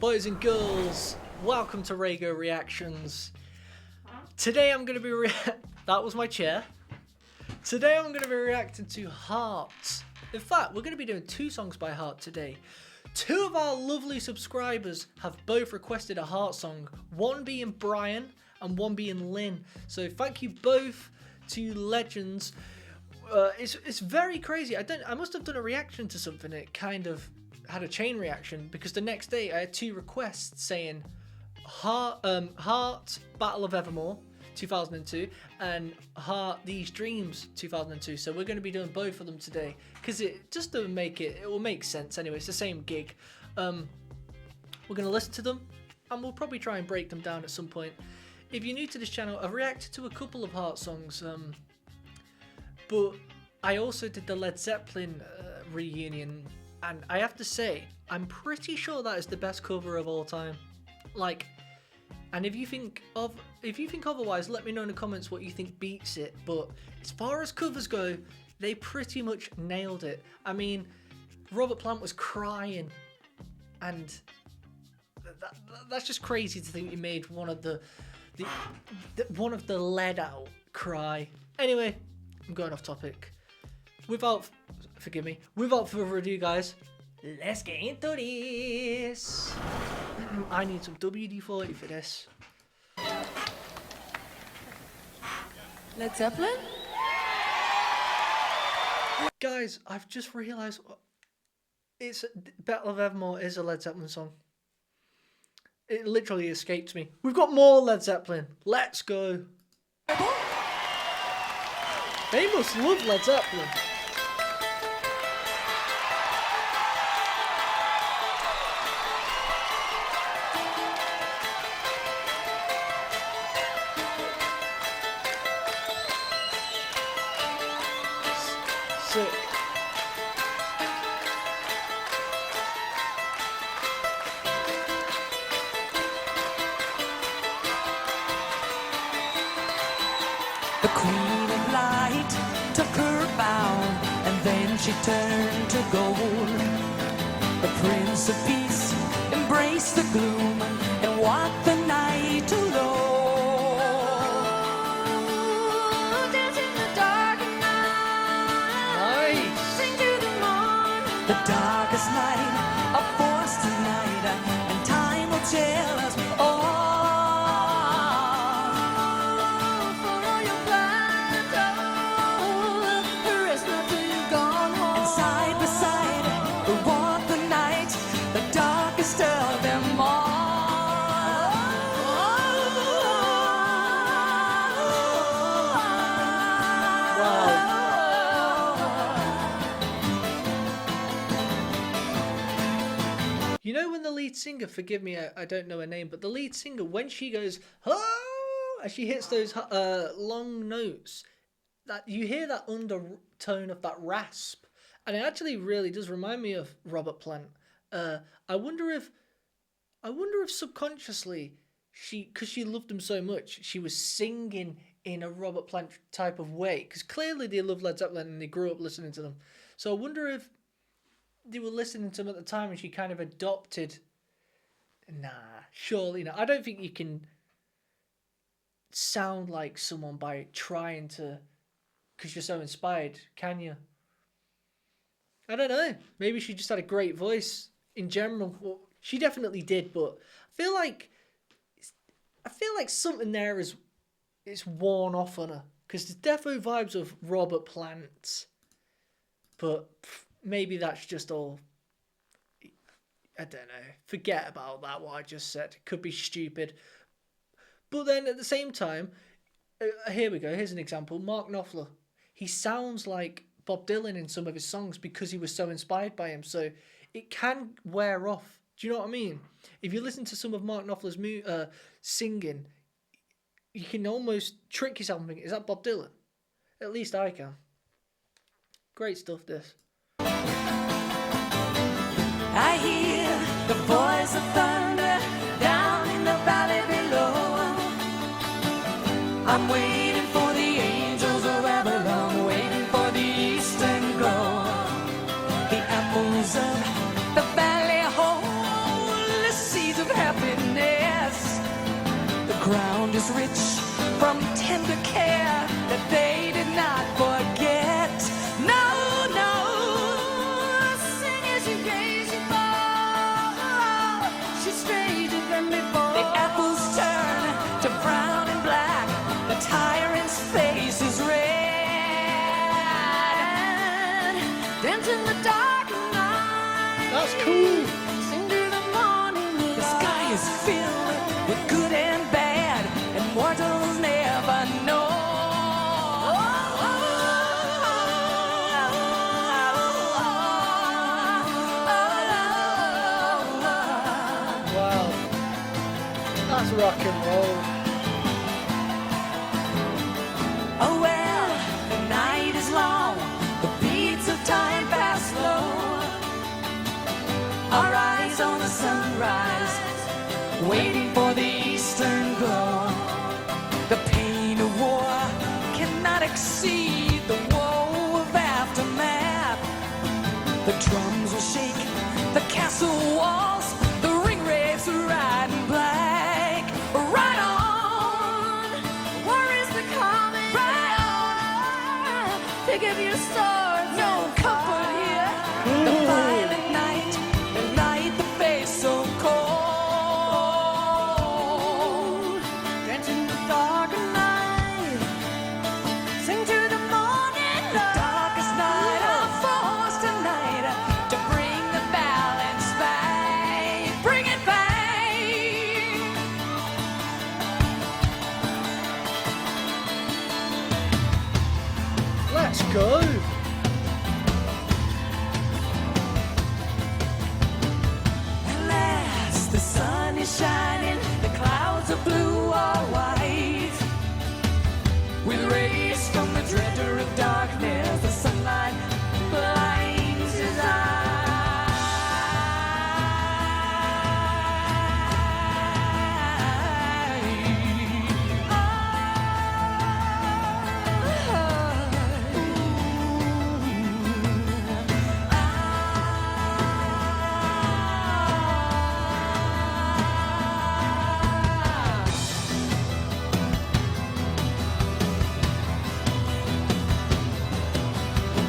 Boys and girls, welcome to RAYGO Reactions. Today I'm going to be that was my chair. Today I'm going to be reacting to Heart. In fact, we're going to be doing two songs by Heart today. Two of our lovely subscribers have both requested a Heart song, one being Brian and one being Lynn. So thank you both to you legends. It's very crazy. I must have done a reaction to something. It kind of had a chain reaction because the next day I had two requests saying Heart Battle of Evermore 2002 and Heart These Dreams 2002. So we're going to be doing both of them today because it just to make it will make sense anyway. It's the same gig. We're going to listen to them and we'll probably try and break them down at some point. If you're new to this channel, I've reacted to a couple of Heart songs, but I also did the Led Zeppelin reunion, and I have to say, I'm pretty sure that is the best cover of all time. Like, and if you think otherwise, let me know in the comments what you think beats it. But as far as covers go, they pretty much nailed it. I mean, Robert Plant was crying, and that's just crazy to think you made one of the Led out cry. Anyway, I'm going off topic. Without further ado, guys, let's get into this. I need some WD-40 for this. Led Zeppelin? Guys, I've just realised it's Battle of Evermore is a Led Zeppelin song. It literally escaped me. We've got more Led Zeppelin. Let's go. They must love Led Zeppelin. Sick. The Queen of Light took her bow, and then she turned to gold. The Prince of Peace embraced the gloom and walked the night alone. Dance in the dark night. Nice. Sing to the morn. The darkest night, a force tonight, and time will tell us all. You know when the lead singer, forgive me, I don't know her name, but the lead singer, when she goes, oh, as she hits those long notes, that you hear that undertone of that rasp, and it actually really does remind me of Robert Plant. I wonder if subconsciously because she loved him so much, she was singing in a Robert Plant type of way, because clearly they love Led Zeppelin and they grew up listening to them. So I wonder if they were listening to them at the time and she kind of adopted. Nah, surely not. I don't think you can sound like someone by trying to, because you're so inspired, can you? I don't know. Maybe she just had a great voice in general. Well, she definitely did, but I feel like something there is worn off on her, because there's defo vibes of Robert Plant, but maybe that's just all, I don't know, forget about that, what I just said. It could be stupid. But then at the same time, here we go, here's an example. Mark Knopfler. He sounds like Bob Dylan in some of his songs because he was so inspired by him. So it can wear off. Do you know what I mean? If you listen to some of Mark Knopfler's singing, you can almost trick yourself and think, is that Bob Dylan? At least I can. Great stuff, this. I hear the voice of thunder down in the valley below. I'm waiting for the angels of Babylon, waiting for the eastern glow. The apples of the valley hold the seeds ground is rich from tender care that they did not forget. No, no, sing as you gaze you fall. She's stranger than before. The apples turn to brown and black. The tyrant's face is red. Dance in the dark night. That's cool. Sing to the morning light. The sky is filled with good and bad, and mortals never know. Wow. That's rock and roll. Oh well, the night is long, the beats of time pass slow. Our eyes on the sunrise, waiting for the eastern glow. The pain of war cannot exceed the woe of aftermath. The drums will shake the castle walls, the ring raves red and black. Right on, war is the coming. Right on, pick up your swords, no comfort here. The violent night, the night the face so cold. Dance in the dark night, sing to the morning light. The darkest night of force tonight to bring the balance back. Bring it back. Let's go. At last the sun is shining, the clouds are blue or white. With rays from the dreader of darkness, the sunlight blinds his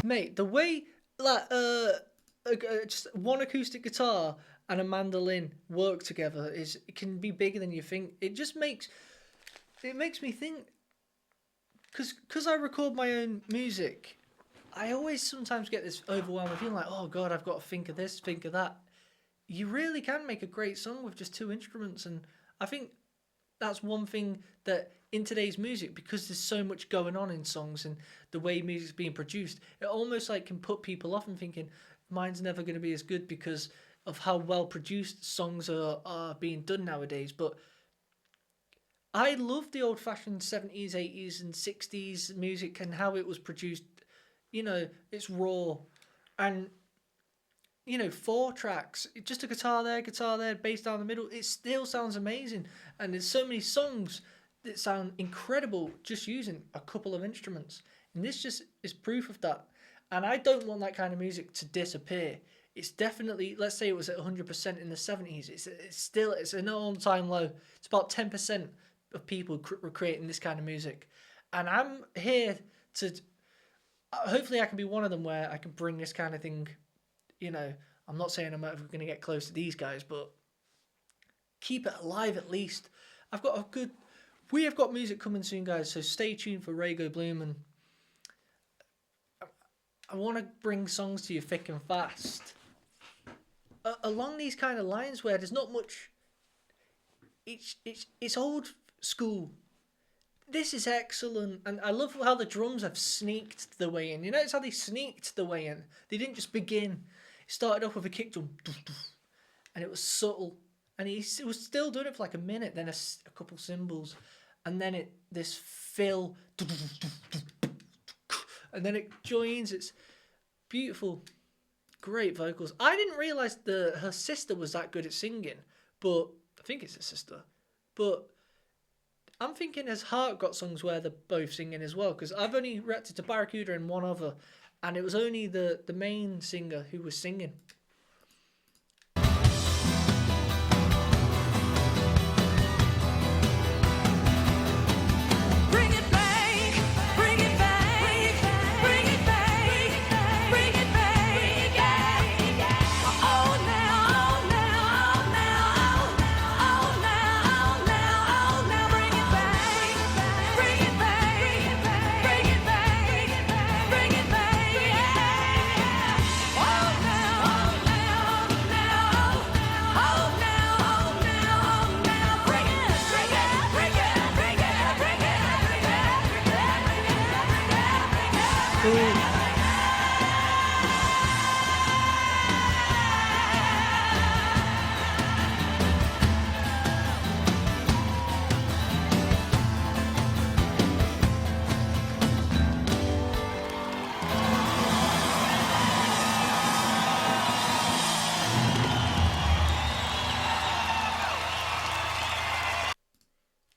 Mate, the way like just one acoustic guitar and a mandolin work together it can be bigger than you think. It makes me think, because I record my own music, I always sometimes get this overwhelming feeling like, oh god, I've got to think of this, think of that. You really can make a great song with just two instruments, and I think that's one thing that in today's music, because there's so much going on in songs and the way music's being produced, it almost like can put people off and thinking mine's never going to be as good because of how well produced songs are being done nowadays. But I love the old-fashioned 70s, 80s and 60s music and how it was produced. You know, it's raw and, you know, 4 tracks, just a guitar there, bass down the middle. It still sounds amazing. And there's so many songs that sound incredible just using a couple of instruments. And this just is proof of that. And I don't want that kind of music to disappear. It's definitely, let's say it was at 100% in the 70s. It's an all-time low. It's about 10% of people were creating this kind of music. And I'm here to, hopefully I can be one of them where I can bring this kind of thing, you know, I'm not saying I'm ever going to get close to these guys, but keep it alive at least. We have got music coming soon, guys, so stay tuned for RAYGO Bloom, and I want to bring songs to you thick and fast. Along these kind of lines where there's not much, it's old school. This is excellent, and I love how the drums have sneaked the way in. You notice how they sneaked the way in? They didn't just begin. It started off with a kick drum, and it was subtle, and he was still doing it for like a minute, then a couple cymbals, and then this fill, and then it joins. It's beautiful, great vocals. I didn't realise her sister was that good at singing, but I think it's her sister. But I'm thinking has Heart got songs where they're both singing as well? Because I've only reacted to Barracuda and one other, and it was only the main singer who was singing.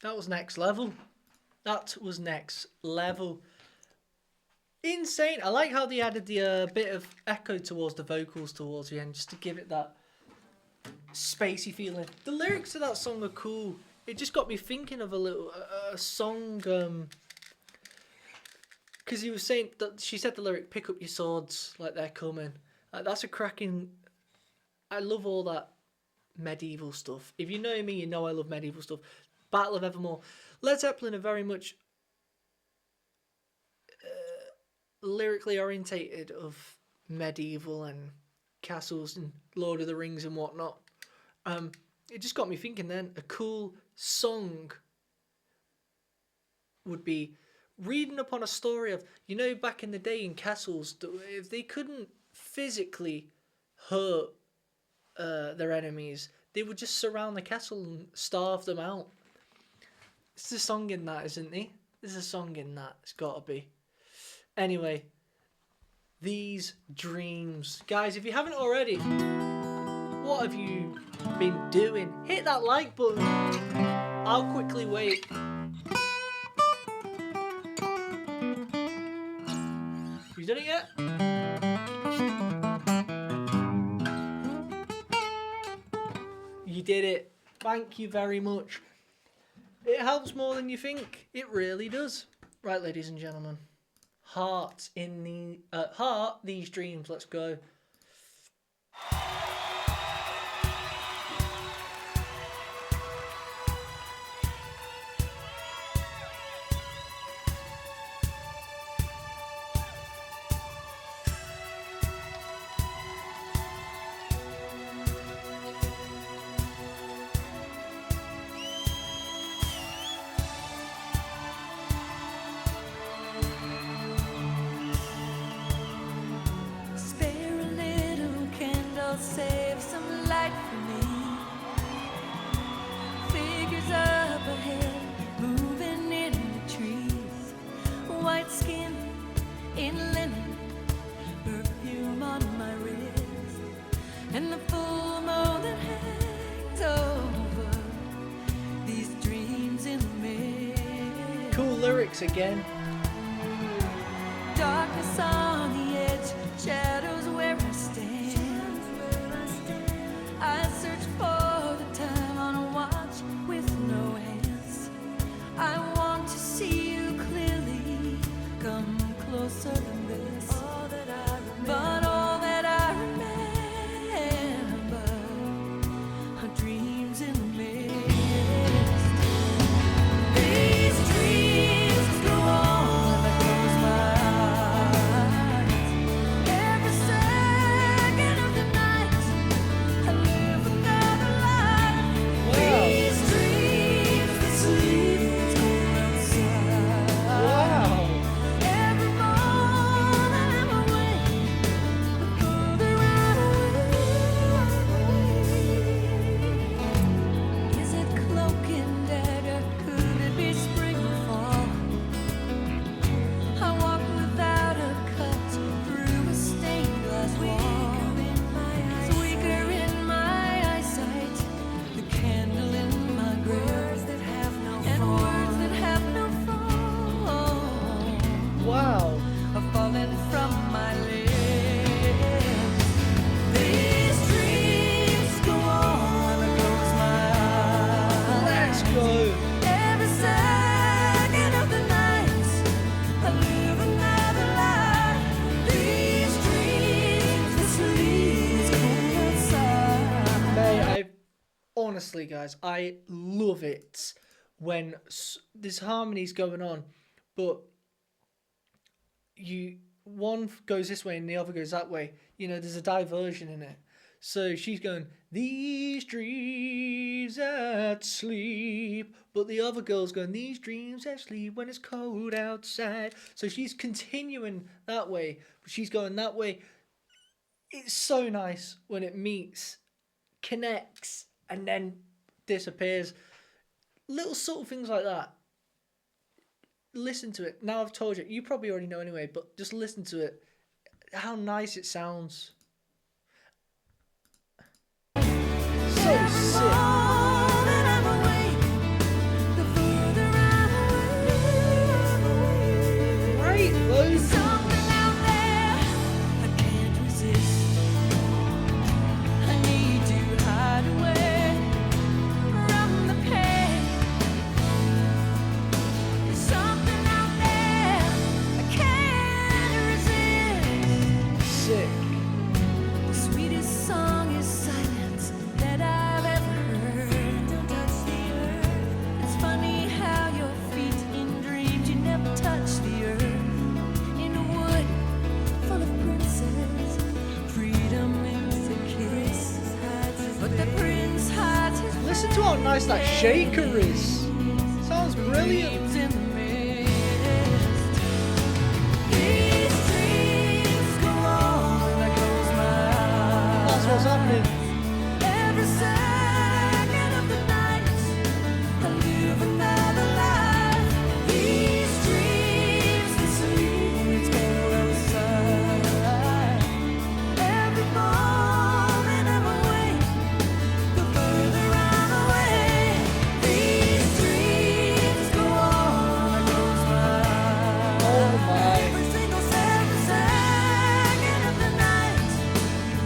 That was next level. That was next level. Insane. I like how they added the bit of echo towards the vocals towards the end, just to give it that spacey feeling. The lyrics of that song are cool. It just got me thinking of a song, because he was saying that she said the lyric, "Pick up your swords, like they're coming." That's a cracking. I love all that medieval stuff. If you know me, you know I love medieval stuff. Battle of Evermore. Led Zeppelin are very much lyrically orientated of medieval and castles and Lord of the Rings and whatnot. It just got me thinking then, a cool song would be reading upon a story of, you know, back in the day in castles, if they couldn't physically hurt their enemies, they would just surround the castle and starve them out. It's a song in that, isn't it? There's a song in that. It's got to be. Anyway, These Dreams. Guys, if you haven't already, what have you been doing? Hit that like button. I'll quickly wait. You done it yet? You did it. Thank you very much. It helps more than you think. It really does. Right, ladies and gentlemen. Heart, These Dreams. Let's go. Save some light for me. Figures up ahead, moving in the trees. White skin in linen, perfume on my wrist, and the full moon that hangs over these dreams in the mist. Cool lyrics again. Darkness on the edge, shadows where I stand. I search for the time on a watch with no hands. I want to see you clearly. Come closer than this. But all that I remember are dreams in the mist. These dreams go on and I close my eyes. Every second of the night I live another life. These dreams that sleep go outside. Wow. Every morning I'm awake, the further out away. Is it cloak and dagger? Could it be spring or fall? I walk without a cut through a stained glass wall. It's weaker in my eyesight, the candle in my grave, and words that have no form Wow. are falling from my lips. These dreams go on and I close my eyes. Let's go. Every second of the night I live another life. These dreams that sleep go outside. Mate, honestly, guys, I love it when there's harmonies going on, but one goes this way and the other goes that way. You know, there's a diversion in it. So she's going, "These dreams that sleep," but the other girl's going, "These dreams that sleep when it's cold outside." So she's continuing that way, but she's going that way. It's so nice when it meets, connects, and then disappears. Little subtle things like that. Listen to it. Now I've told you. You probably already know anyway, but just listen to it. How nice it sounds. So sick. Morning I'm awake, the how nice that shaker is. Sounds brilliant. That's what's happening. Every second of the night, I live another life. These dreams, the sleep, it's cold outside. Every moment I'm awake, the further I'm away. These dreams go on, I close my eyes. Oh my. Every single second of the night,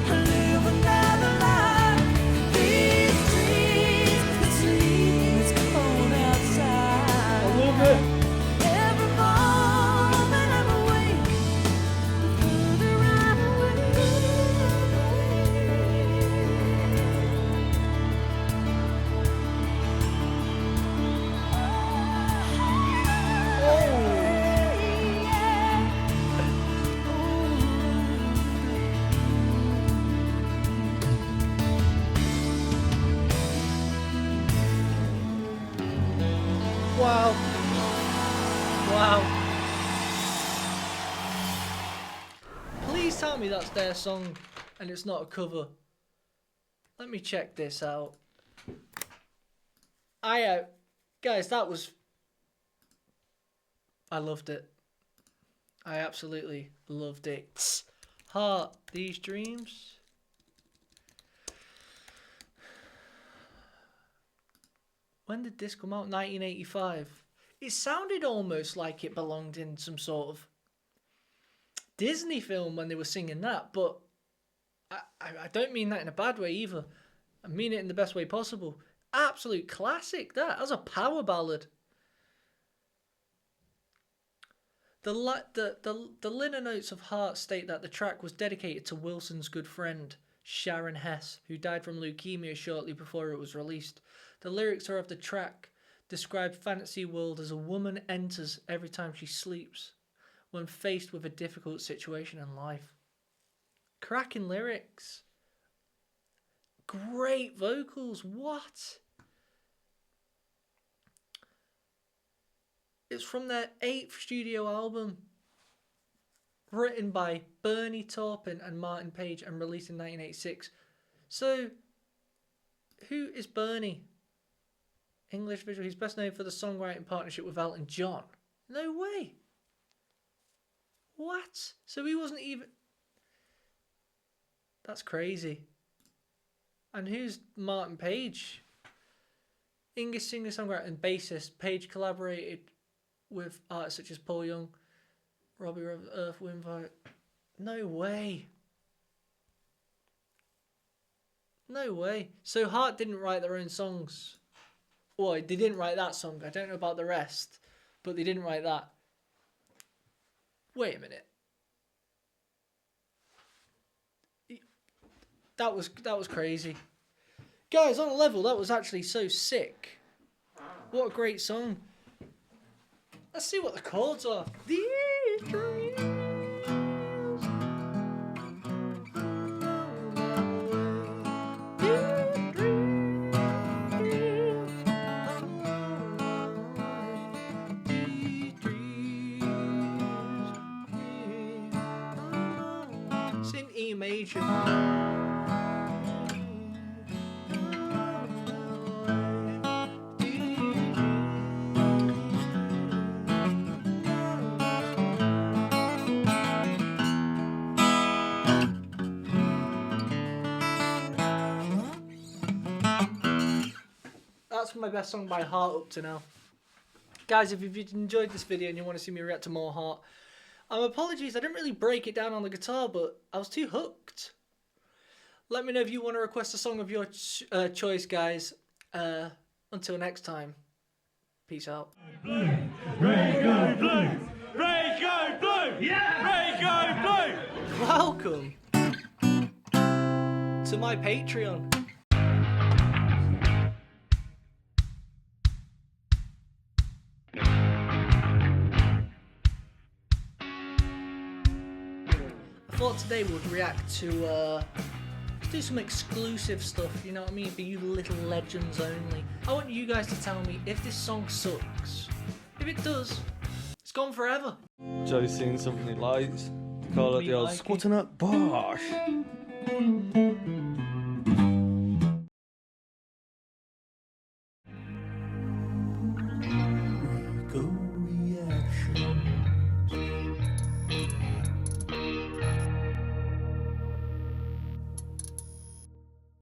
I live another life. These dreams, the sleep, it's cold outside. I love it. Every moment I'm awake, the further I'm away. Wow. Wow. Please tell me that's their song and it's not a cover. Let me check this out. Guys, that was... I loved it. I absolutely loved it. Heart, These Dreams. When did this come out? 1985. It sounded almost like it belonged in some sort of Disney film when they were singing that, but I don't mean that in a bad way either. I mean it in the best way possible. Absolute classic, that. That's a power ballad. The liner notes of Heart state that the track was dedicated to Wilson's good friend, Sharon Hess, who died from leukemia shortly before it was released. The lyrics are of the track describe fantasy world as a woman enters every time she sleeps when faced with a difficult situation in life. Cracking lyrics. Great vocals. What? It's from their 8th studio album, written by Bernie Taupin and Martin Page and released in 1986. So, who is Bernie? English visual. He's best known for the songwriting partnership with Elton John. No way. What? So he wasn't even... That's crazy. And who's Martin Page? English singer, songwriter and bassist. Page collaborated with artists such as Paul Young, Robbie Roberts, Earth, Wind, Fire. No way. No way. So Heart didn't write their own songs. Well, they didn't write that song. I don't know about the rest, but they didn't write that. Wait a minute. That was crazy. Guys, on a level, that was actually so sick. What a great song. Let's see what the chords are. These dreams. It's in E major. That's my best song by Heart up to now. Guys, if you've enjoyed this video and you want to see me react to more Heart, apologies, I didn't really break it down on the guitar, but I was too hooked. Let me know if you want to request a song of your choice, guys. Until next time, peace out. Blue, RAYGO blue, RAYGO blue, yeah, RAYGO blue. Welcome to my Patreon. I thought today we'd react to Let's do some exclusive stuff, you know what I mean? For you little legends only. I want you guys to tell me if this song sucks. If it does, it's gone forever. Joe's seen something he likes. Call it the old like it. squatting up bosh.